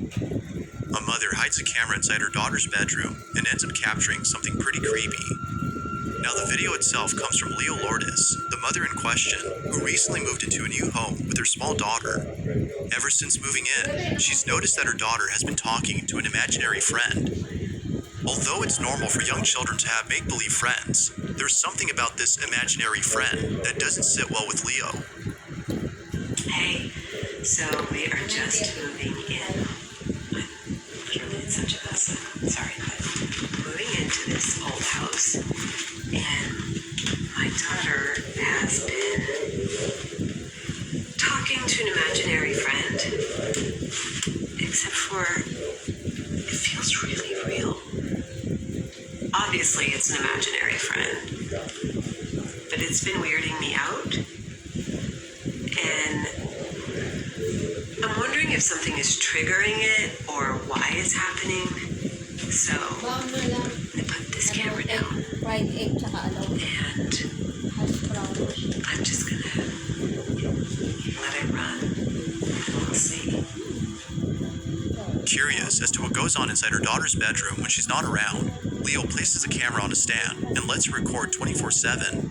A mother hides a camera inside her daughter's bedroom and ends up capturing something pretty creepy. Now, the video itself comes from Leo Lourdes, the mother in question, who recently moved into a new home with her small daughter. Ever since moving in, she's noticed that her daughter has been talking to an imaginary friend. Although it's normal for young children to have make-believe friends, there's something about this imaginary friend that doesn't sit well with Leo. Hey, so we are just moving in. Literally, it's such a mess. Sorry, but moving into this old house, and my daughter has been talking to an imaginary friend, except for it feels really real. Obviously, it's an imaginary friend, but it's been weirding me out, and I'm wondering if something is triggering it or why it's happening. So I put this camera down, and I'm just gonna let it run, and we'll see. Curious as to what goes on inside her daughter's bedroom when she's not around, Leo places a camera on a stand and lets her record 24/7.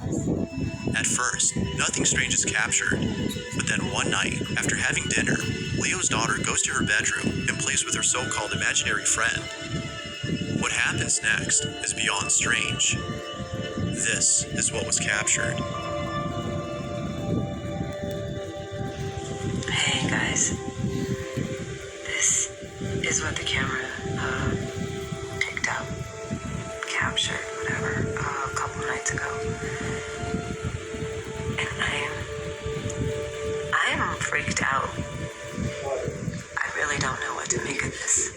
At first, nothing strange is captured, but then one night, after having dinner, Leo's daughter goes to her bedroom and plays with her so-called imaginary friend. What happens next is beyond strange. This is what was captured. Hey guys, this is what the camera picked up, captured, whatever, a couple nights ago. And I'm freaked out. I really don't know what to make of this.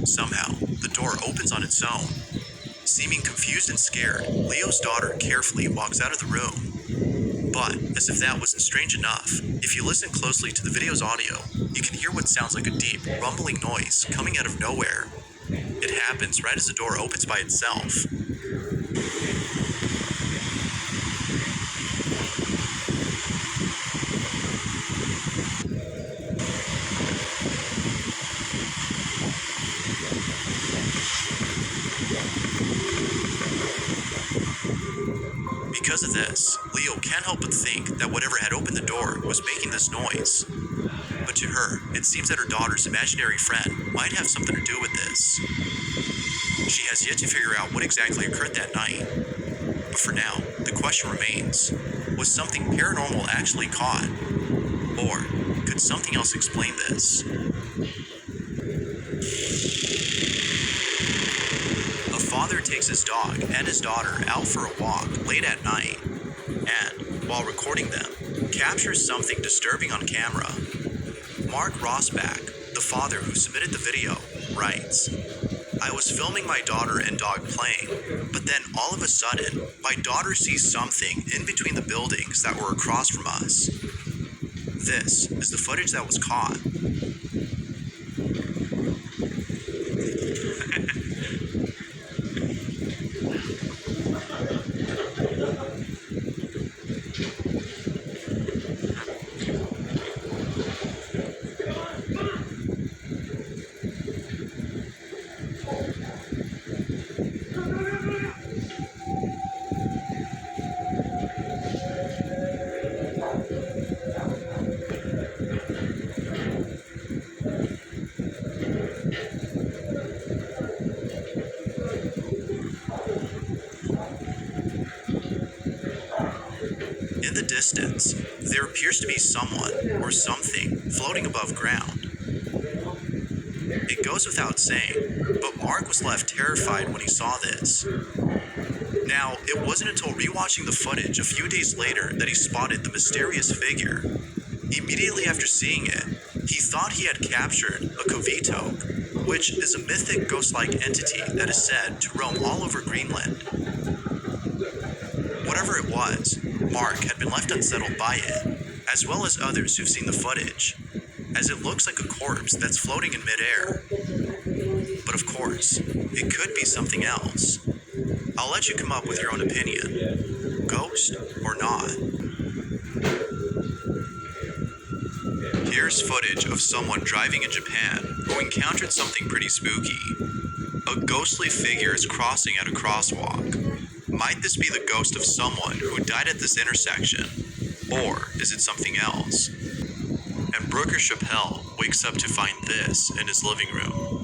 Somehow, the door opens on its own. Seeming confused and scared, Leo's daughter carefully walks out of the room. But, as if that wasn't strange enough, if you listen closely to the video's audio, you can hear what sounds like a deep, rumbling noise coming out of nowhere. It happens right as the door opens by itself. Because of this, Leo can't help but think that whatever had opened the door was making this noise. But to her, it seems that her daughter's imaginary friend might have something to do with this. She has yet to figure out what exactly occurred that night. But for now, the question remains, was something paranormal actually caught? Or could something else explain this? A father takes his dog and his daughter out for a walk late at night, and, while recording them, captures something disturbing on camera. Mark Rosbach, the father who submitted the video, writes, "I was filming my daughter and dog playing, but then all of a sudden, My daughter sees something in between the buildings that were across from us. This is the footage that was caught. In the distance, there appears to be someone or something floating above ground. It goes without saying, but Mark was left terrified when he saw this. Now, it wasn't until rewatching the footage a few days later that he spotted the mysterious figure. Immediately after seeing it, he thought he had captured a V82, which is a mythic ghost-like entity that is said to roam all over Greenland. Whatever it was, Mark had been left unsettled by it, as well as others who've seen the footage, as it looks like a corpse that's floating in midair. But of course, it could be something else. I'll let you come up with your own opinion. Ghost or not? Here's footage of someone driving in Japan who encountered something pretty spooky. A ghostly figure is crossing at a crosswalk. Might this be the ghost of someone who died at this intersection? Or is it something else? And Brooker Chappelle wakes up to find this in his living room.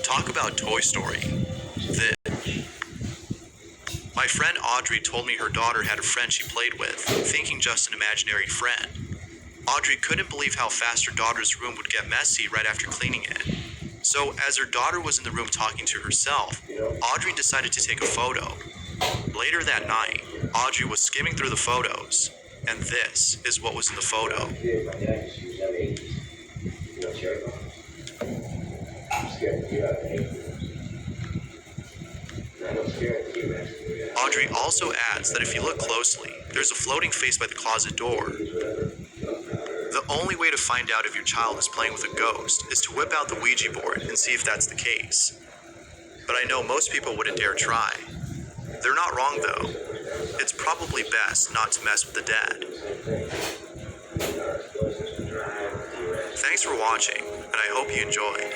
Talk about Toy Story. This. My friend Audrey told me her daughter had a friend she played with, thinking just an imaginary friend. Audrey couldn't believe how fast her daughter's room would get messy right after cleaning it. So, as her daughter was in the room talking to herself, Audrey decided to take a photo. Later that night, Audrey was skimming through the photos, and this is what was in the photo. Audrey also adds that if you look closely, there's a floating face by the closet door. The only way to find out if your child is playing with a ghost is to whip out the Ouija board and see if that's the case. But I know most people wouldn't dare try. They're not wrong though. It's probably best not to mess with the dead. Thanks for watching, and I hope you enjoyed.